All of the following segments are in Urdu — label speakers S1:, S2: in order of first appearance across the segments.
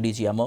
S1: DGMO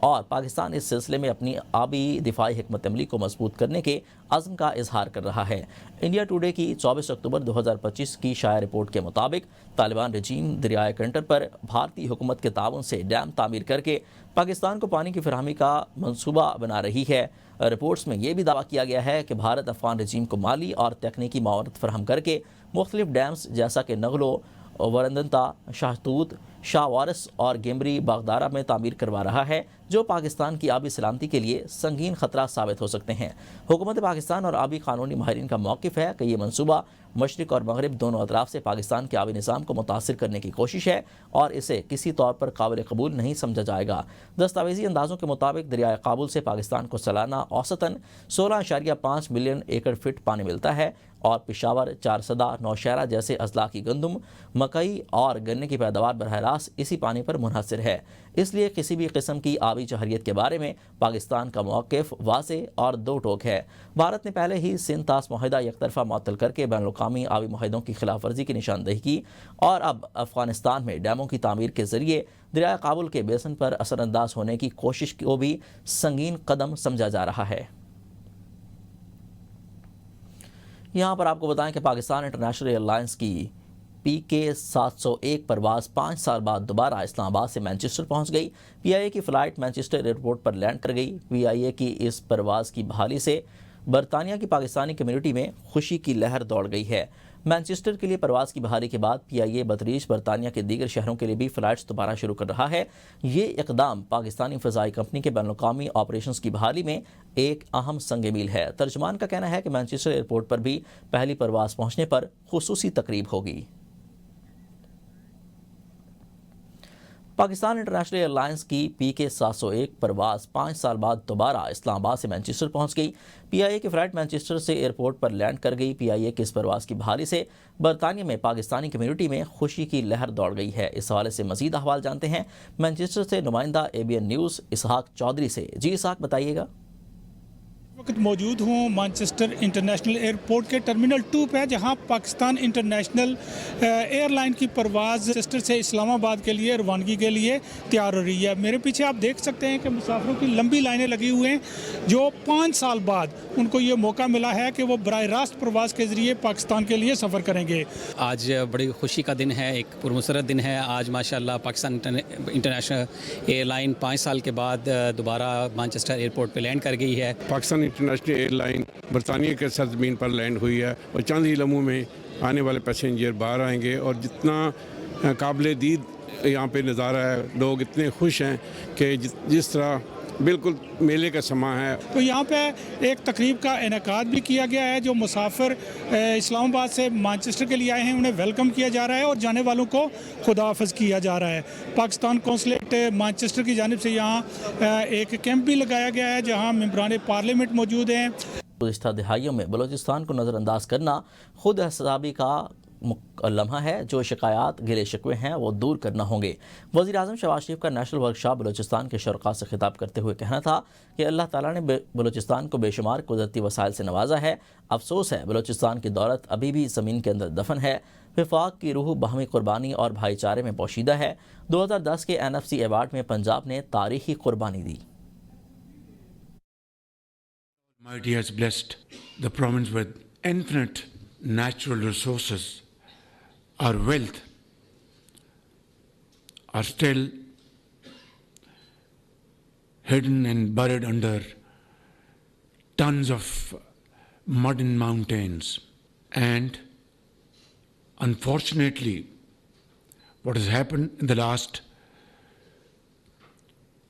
S1: اور پاکستان اس سلسلے میں اپنی آبی دفاعی حکمت عملی کو مضبوط کرنے کے عزم کا اظہار کر رہا ہے۔ انڈیا ٹوڈے کی 24 اکتوبر 2025 کی شائع رپورٹ کے مطابق طالبان رجیم دریائے کنٹر پر بھارتی حکومت کے تعاون سے ڈیم تعمیر کر کے پاکستان کو پانی کی فراہمی کا منصوبہ بنا رہی ہے۔ رپورٹس میں یہ بھی دعویٰ کیا گیا ہے کہ بھارت افغان رجیم کو مالی اور تکنیکی معاونت فراہم کر کے مختلف ڈیمز جیسا کہ نغلو، ورندنتا، شاہتوت، شاہ وارث اور گیمبری باغدارہ میں تعمیر کروا رہا ہے، جو پاکستان کی آبی سلامتی کے لیے سنگین خطرہ ثابت ہو سکتے ہیں۔ حکومت پاکستان اور آبی قانونی ماہرین کا موقف ہے کہ یہ منصوبہ مشرق اور مغرب دونوں اطراف سے پاکستان کے آبی نظام کو متاثر کرنے کی کوشش ہے اور اسے کسی طور پر قابل قبول نہیں سمجھا جائے گا۔ دستاویزی اندازوں کے مطابق دریائے کابل سے پاکستان کو سالانہ اوسطاً 16.5 ملین ایکڑ فٹ پانی ملتا ہے اور پشاور، چارسدہ، نوشہرہ جیسے اضلاع کی گندم، مکئی اور گنے کی پیداوار براہ راست اسی پانی پر منحصر ہے۔ اس لیے کسی بھی قسم کی آبی جوہریت کے بارے میں پاکستان کا موقف واضح اور دو ٹوک ہے۔ بھارت نے پہلے ہی سندھ طاس معاہدہ یک طرفہ معطل کر کے بین الاقوامی آبی معاہدوں کی خلاف ورزی کی نشاندہی کی اور اب افغانستان میں ڈیموں کی تعمیر کے ذریعے دریائے کابل کے بیسن پر اثر انداز ہونے کی کوشش کو بھی سنگین قدم سمجھا جا رہا ہے۔ یہاں پر آپ کو بتائیں کہ پاکستان انٹرنیشنل ایئر لائنز کی PK-701 پرواز 5 سال بعد دوبارہ اسلام آباد سے مینچسٹر پہنچ گئی۔ PIA کی فلائٹ مینچسٹر ایئرپورٹ پر لینڈ کر گئی۔ PIA کی اس پرواز کی بحالی سے برطانیہ کی پاکستانی کمیونٹی میں خوشی کی لہر دوڑ گئی ہے۔ مینچسٹر کے لیے پرواز کی بحالی کے بعد PIA بتدریج برطانیہ کے دیگر شہروں کے لیے بھی فلائٹس دوبارہ شروع کر رہا ہے۔ یہ اقدام پاکستانی فضائی کمپنی کے بین الاقوامی آپریشنز کی بحالی میں ایک اہم سنگ میل ہے۔ ترجمان کا کہنا ہے کہ مینچسٹر ایئرپورٹ پر بھی پہلی پرواز پہنچنے پر خصوصی تقریب ہوگی۔ پاکستان انٹرنیشنل ایئر لائنز کی PK-701 پرواز 5 سال بعد دوبارہ اسلام آباد سے مینچسٹر پہنچ گئی۔ PIA کی فلائٹ مینچسٹر سے ایئرپورٹ پر لینڈ کر گئی۔ PIA کی اس پرواز کی بحالی سے برطانیہ میں پاکستانی کمیونٹی میں خوشی کی لہر دوڑ گئی ہے۔ اس حوالے سے مزید احوال جانتے ہیں مینچسٹر سے نمائندہ ABN نیوز اسحاق چودھری سے۔ جی اسحاق، بتائیے گا۔
S2: وقت موجود ہوں مانچسٹر انٹرنیشنل ایئرپورٹ کے ٹرمینل 2 پہ، جہاں پاکستان انٹرنیشنل ایئر لائن کی پرواز مانچسٹر سے اسلام آباد کے لیے روانگی کے لیے تیار ہو رہی ہے۔ میرے پیچھے آپ دیکھ سکتے ہیں کہ مسافروں کی لمبی لائنیں لگی ہوئے ہیں، جو 5 سال بعد ان کو یہ موقع ملا ہے کہ وہ براہ راست پرواز کے ذریعے پاکستان کے لیے سفر کریں گے۔
S3: آج بڑی خوشی کا دن ہے، ایک پرمسرت دن ہے۔ آج ماشاءاللہ پاکستان انٹرنیشنل ایئر لائن 5 سال کے بعد دوبارہ مانچسٹر ایئرپورٹ پہ لینڈ کر گئی ہے۔
S4: پاکستان انٹرنیشنل ایئر لائن برطانیہ کے سرزمین پر لینڈ ہوئی ہے اور چند ہی لمحوں میں آنے والے پیسنجر باہر آئیں گے اور جتنا قابل دید یہاں پہ نظارہ ہے، لوگ اتنے خوش ہیں کہ جس طرح بالکل میلے کا سماں ہے۔
S2: تو یہاں پہ ایک تقریب کا انعقاد بھی کیا گیا ہے۔ جو مسافر اسلام آباد سے مانچسٹر کے لیے آئے ہیں انہیں ویلکم کیا جا رہا ہے اور جانے والوں کو خدا حافظ کیا جا رہا ہے۔ پاکستان قونصلیٹ مانچسٹر کی جانب سے یہاں ایک کیمپ بھی لگایا گیا ہے جہاں ممبران پارلیمنٹ موجود ہیں۔
S1: گزشتہ دہائیوں میں بلوچستان کو نظر انداز کرنا خود احتسابی کا لمحہ ہے۔ جو شکایات گلے شکوے ہیں وہ دور کرنا ہوں گے۔ وزیر اعظم شہباز شریف کا نیشنل ورکشاپ بلوچستان کے شرکاء سے خطاب کرتے ہوئے کہنا تھا کہ اللہ تعالیٰ نے بلوچستان کو بے شمار قدرتی وسائل سے نوازا ہے۔ افسوس ہے بلوچستان کی دولت ابھی بھی زمین کے اندر دفن ہے۔ وفاق کی روح باہمی قربانی اور بھائی چارے میں پوشیدہ ہے۔ 2010 کے NFC ایوارڈ میں پنجاب نے تاریخی قربانی دی۔
S5: Almighty has blessed the province with infinite natural resources. Our wealth are still hidden and buried under tons of mud and mountains. And unfortunately, what has happened in the last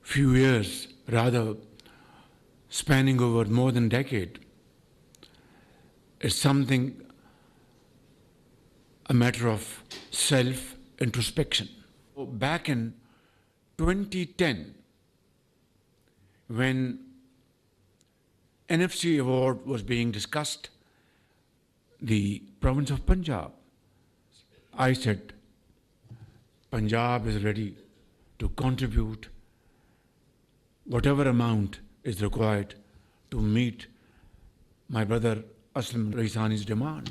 S5: few years, rather spanning over more than a decade, is something a matter of self-introspection. Back in 2010, when NFC award was being discussed, the province of Punjab, I said, Punjab is ready to contribute whatever amount is required to meet my brother Aslam Raisani's demand.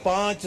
S6: 5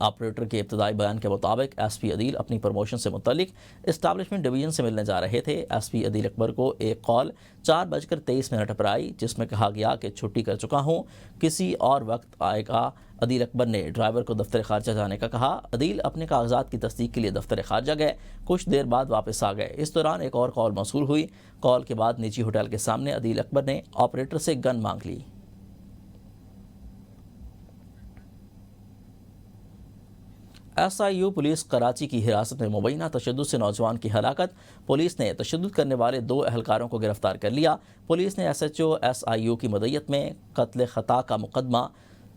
S1: operator کے ابتدائی بیان کے مطابق ایس پی عدیل اپنی پروموشن سے متعلق اسٹیبلشمنٹ ڈویژن سے ملنے جا رہے تھے۔ ایس پی عدیل اکبر کو ایک کال 4:23 پر آئی جس میں کہا گیا کہ چھٹی کر چکا ہوں، کسی اور وقت آئے گا۔ عدیل اکبر نے ڈرائیور کو دفتر خارجہ جانے کا کہا۔ عدیل اپنے کاغذات کی تصدیق کے لیے دفتر خارجہ گئے، کچھ دیر بعد واپس آ گئے۔ اس دوران ایک اور کال موصول ہوئی۔ کال کے بعد نجی ہوٹل کے سامنے عدیل اکبر نے آپریٹر سے گن مانگ لی۔ S I you police Karachi کی حراست میں مبینہ تشدد سے نوجوان کی ہلاکت۔ پولیس نے تشدد کرنے والے 2 اہلکاروں کو گرفتار کر لیا۔ پولیس نے S H O S I U کی مدیت میں قتل خطا کا مقدمہ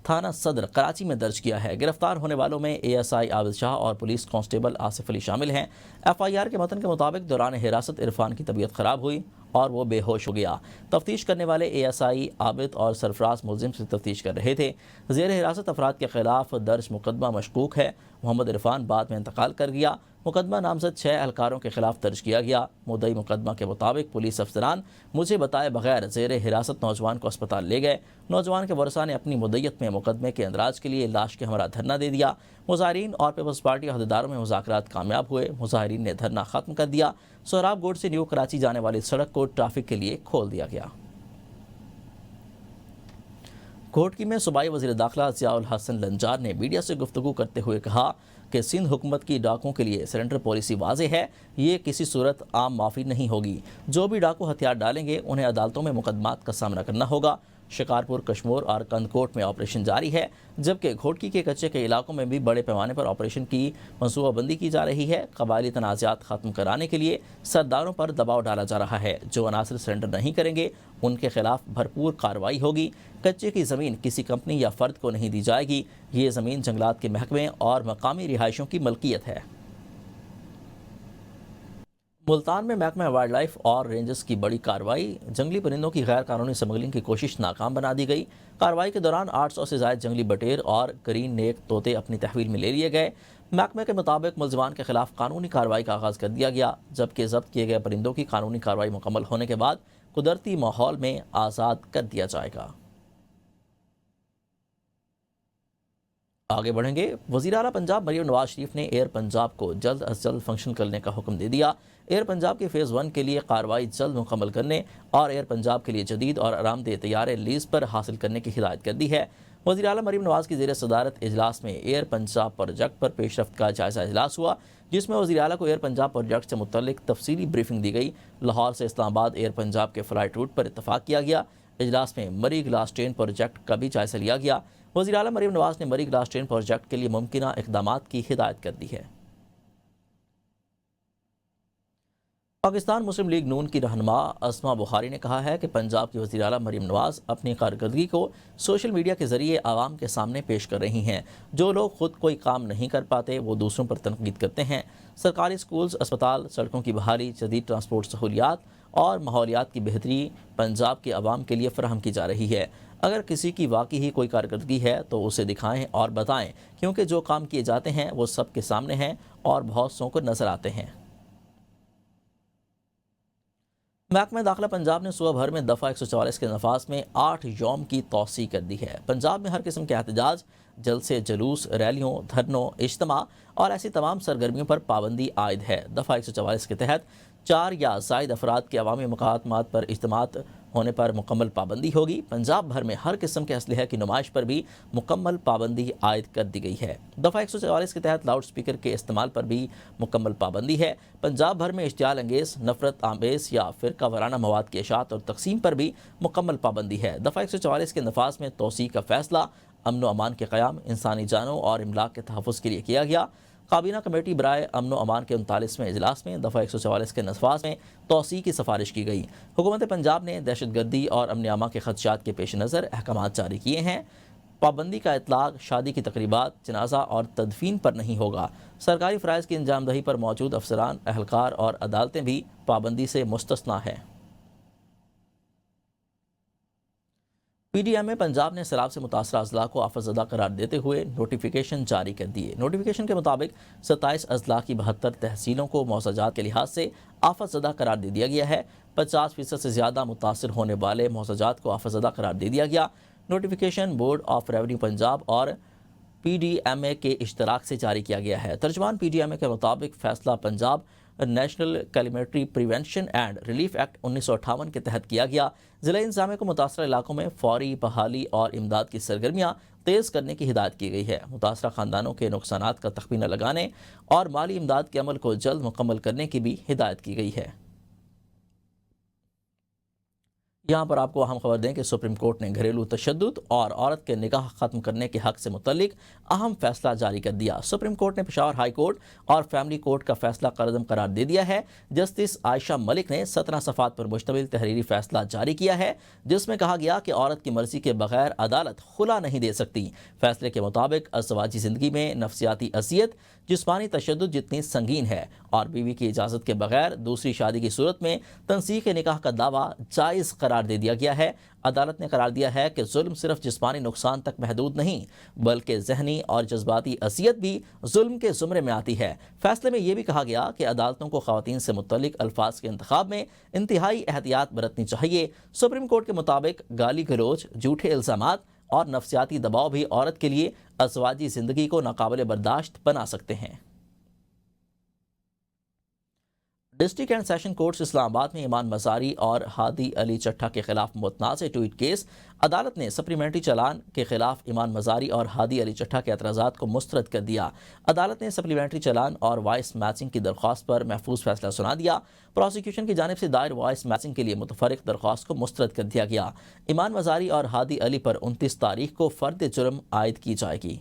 S1: تھانہ صدر کراچی میں درج کیا ہے۔ گرفتار ہونے والوں میں اے ایس آئی عابد شاہ اور پولیس کانسٹیبل آصف علی شامل ہیں۔ ایف آئی آر کے متن کے مطابق دوران حراست عرفان کی طبیعت خراب ہوئی اور وہ بے ہوش ہو گیا۔ تفتیش کرنے والے اے ایس آئی عابد اور سرفراز ملزم سے تفتیش کر رہے تھے۔ زیر حراست افراد کے خلاف درج مقدمہ مشکوک ہے۔ محمد عرفان بعد میں انتقال کر گیا۔ مقدمہ نامزد 6 اہلکاروں کے خلاف درج کیا گیا۔ مدعی مقدمہ کے مطابق پولیس افسران مجھے بتائے بغیر زیر حراست نوجوان کو اسپتال لے گئے۔ نوجوان کے ورثاء نے اپنی مدعیت میں مقدمے کے اندراج کے لیے لاش کے ہمراہ دھرنا دے دیا۔ مظاہرین اور پیپلز پارٹی عہدیداروں میں مذاکرات کامیاب ہوئے۔ مظاہرین نے دھرنا ختم کر دیا۔ سہراب گوٹ سے نیو کراچی جانے والی سڑک کو ٹریفک کے لیے کھول دیا گیا۔ گھوٹکی میں صوبائی وزیر داخلہ ضیاء الحسن لنجار نے میڈیا سے گفتگو کرتے ہوئے کہا کہ سندھ حکومت کی ڈاکوں کے لیے سرنڈر پالیسی واضح ہے، یہ کسی صورت عام معافی نہیں ہوگی۔ جو بھی ڈاکو ہتھیار ڈالیں گے انہیں عدالتوں میں مقدمات کا سامنا کرنا ہوگا۔ شکارپور، کشمور اور کندکوٹ میں آپریشن جاری ہے، جبکہ گھوٹکی کے کچے کے علاقوں میں بھی بڑے پیمانے پر آپریشن کی منصوبہ بندی کی جا رہی ہے۔ قبائلی تنازعات ختم کرانے کے لیے سرداروں پر دباؤ ڈالا جا رہا ہے۔ جو عناصر سرنڈر نہیں کریں گے ان کے خلاف بھرپور کارروائی ہوگی۔ کچے کی زمین کسی کمپنی یا فرد کو نہیں دی جائے گی۔ یہ زمین جنگلات کے محکمے اور مقامی رہائشوں کی ملکیت ہے۔ ملتان میں محکمہ وائلڈ لائف اور رینجز کی بڑی کارروائی، جنگلی پرندوں کی غیر قانونی سمگلنگ کی کوشش ناکام بنا دی گئی۔ کارروائی کے دوران 800 سے زائد جنگلی بٹیر اور گرین نیک طوطے اپنی تحویل میں لے لیے گئے۔ محکمے کے مطابق ملزمان کے خلاف قانونی کارروائی کا آغاز کر دیا گیا، جبکہ ضبط کیے گئے پرندوں کی قانونی کارروائی مکمل ہونے کے بعد قدرتی ماحول میں آزاد کر دیا جائے گا۔ آگے بڑھیں گے۔ وزیر اعلیٰ پنجاب مریم نواز شریف نے ایئر پنجاب کو جلد از جلد فنکشن کرنے کا حکم دے دیا۔ ایئر پنجاب کے فیز 1 کے لیے کارروائی جلد مکمل کرنے اور ایئر پنجاب کے لیے جدید اور آرام دہ طیارے لیز پر حاصل کرنے کی ہدایت کر دی ہے۔ وزیر اعلیٰ مریم نواز کی زیر صدارت اجلاس میں ایئر پنجاب پروجیکٹ پر پیش رفت کا جائزہ اجلاس ہوا، جس میں وزیر اعلیٰ کو ایئر پنجاب پروجیکٹ سے متعلق تفصیلی بریفنگ دی گئی۔ لاہور سے اسلام آباد ایئر پنجاب کے فلائٹ روٹ پر اتفاق کیا گیا۔ اجلاس میں مری گلاس ٹرین پروجیکٹ کا بھی جائزہ لیا گیا۔ وزیر اعلیٰ مریم نواز نے مری گلاس ٹرین پروجیکٹ کے لیے ممکنہ اقدامات کی ہدایت کر دی ہے۔ پاکستان مسلم لیگ نون کی رہنما اسما بخاری نے کہا ہے کہ پنجاب کی وزیر اعلیٰ مریم نواز اپنی کارکردگی کو سوشل میڈیا کے ذریعے عوام کے سامنے پیش کر رہی ہیں۔ جو لوگ خود کوئی کام نہیں کر پاتے وہ دوسروں پر تنقید کرتے ہیں۔ سرکاری سکولز، اسپتال، سڑکوں کی بحالی، جدید ٹرانسپورٹ سہولیات اور ماحولیات کی بہتری پنجاب کے عوام کے لیے فراہم کی جا رہی ہے۔ اگر کسی کی واقعی ہی کوئی کارکردگی ہے تو اسے دکھائیں اور بتائیں، کیونکہ جو کام کیے جاتے ہیں وہ سب کے سامنے ہیں اور بہت سو کو نظر آتے ہیں۔ محکمہ داخلہ پنجاب نے صوبہ بھر میں دفعہ 144 کے نفاذ میں 8 یوم کی توسیع کر دی ہے۔ پنجاب میں ہر قسم کے احتجاج، جلسے، جلوس، ریلیوں، دھرنوں، اجتماع اور ایسی تمام سرگرمیوں پر پابندی عائد ہے۔ دفعہ 144 کے تحت 4 یا زائد افراد کے عوامی مقامات پر اجتماعات ہونے پر مکمل پابندی ہوگی۔ پنجاب بھر میں ہر قسم کے اسلحے کی نمائش پر بھی مکمل پابندی عائد کر دی گئی ہے۔ دفعہ 144 کے تحت لاؤڈ سپیکر کے استعمال پر بھی مکمل پابندی ہے۔ پنجاب بھر میں اشتعال انگیز، نفرت آمیز یا فرقہ وارانہ مواد کی اشاعت اور تقسیم پر بھی مکمل پابندی ہے۔ دفعہ 144 کے نفاذ میں توسیع کا فیصلہ امن و امان کے قیام، انسانی جانوں اور املاک کے تحفظ کے لیے کیا گیا۔ کابینہ کمیٹی برائے امن و امان کے 39ویں اجلاس میں دفعہ 144 کے نفاذ میں توسیع کی سفارش کی گئی۔ حکومت پنجاب نے دہشت گردی اور امن امان کے خدشات کے پیش نظر احکامات جاری کیے ہیں۔ پابندی کا اطلاق شادی کی تقریبات، جنازہ اور تدفین پر نہیں ہوگا۔ سرکاری فرائض کی انجام دہی پر موجود افسران، اہلکار اور عدالتیں بھی پابندی سے مستثنیٰ ہیں۔ پی ڈی ایم میں پنجاب نے سیلاب سے متاثرہ اضلاع کو آفت زدہ قرار دیتے ہوئے نوٹیفیکیشن جاری کر دیے۔ نوٹیفیکیشن کے مطابق 27 اضلاع کی 72 تحصیلوں کو موضوعات کے لحاظ سے آفت زدہ قرار دے دیا گیا ہے۔ 50% سے زیادہ متاثر ہونے والے موضوعات کو آفت زدہ قرار دے دیا گیا۔ Notification board of revenue Punjab اور PDMA کے اشتراک سے جاری کیا گیا ہے۔ ترجمان PDMA کے مطابق فیصلہ Punjab national calamity prevention and relief act 1958 کے تحت کیا گیا۔ ضلع انتظامیہ کو متاثرہ علاقوں میں فوری بحالی اور امداد کی سرگرمیاں تیز کرنے کی ہدایت کی گئی ہے۔ متاثرہ خاندانوں کے نقصانات کا تخمینہ لگانے اور مالی امداد کے عمل کو جلد مکمل کرنے کی بھی ہدایت کی گئی ہے۔ یہاں پر آپ کو اہم خبر دیں کہ سپریم کورٹ نے گھریلو تشدد اور عورت کے نکاح ختم کرنے کے حق سے متعلق اہم فیصلہ جاری کر دیا۔ سپریم کورٹ نے پشاور ہائی کورٹ اور فیملی کورٹ کا فیصلہ قرعدم قرار دے دیا ہے۔ جسٹس عائشہ ملک نے 17 صفحات پر مشتمل تحریری فیصلہ جاری کیا ہے، جس میں کہا گیا کہ عورت کی مرضی کے بغیر عدالت خلا نہیں دے سکتی۔ فیصلے کے مطابق ازدواجی زندگی میں نفسیاتی اذیت جسمانی تشدد جتنی سنگین ہے اور بیوی کی اجازت کے بغیر دوسری شادی کی صورت میں تنسیخ نکاح کا دعویٰ جائز قرار دے دیا گیا ہے۔ عدالت نے قرار دیا ہے کہ ظلم صرف جسمانی نقصان تک محدود نہیں، بلکہ ذہنی اور جذباتی اذیت بھی ظلم کے زمرے میں آتی ہے۔ فیصلے میں یہ بھی کہا گیا کہ عدالتوں کو خواتین سے متعلق الفاظ کے انتخاب میں انتہائی احتیاط برتنی چاہیے۔ سپریم کورٹ کے مطابق گالی گلوچ، جھوٹے الزامات اور نفسیاتی دباؤ بھی عورت کے لیے ازدواجی زندگی کو ناقابل برداشت بنا سکتے ہیں۔ ڈسٹرکٹ اینڈ سیشن کورٹس اسلام آباد میں ایمان مزاری اور ہادی علی چٹھا کے خلاف متنازع ٹویٹ کیس۔ عدالت نے سپلیمنٹری چالان کے خلاف ایمان مزاری اور ہادی علی چٹھا کے اعتراضات کو مسترد کر دیا۔ عدالت نے سپلیمنٹری چالان اور وائس میچنگ کی درخواست پر محفوظ فیصلہ سنا دیا۔ پروسیکیوشن کی جانب سے دائر وائس میچنگ کے لیے متفرق درخواست کو مسترد کر دیا گیا۔ ایمان مزاری اور ہادی علی پر 29 تاریخ کو فرد جرم عائد کی جائے گی۔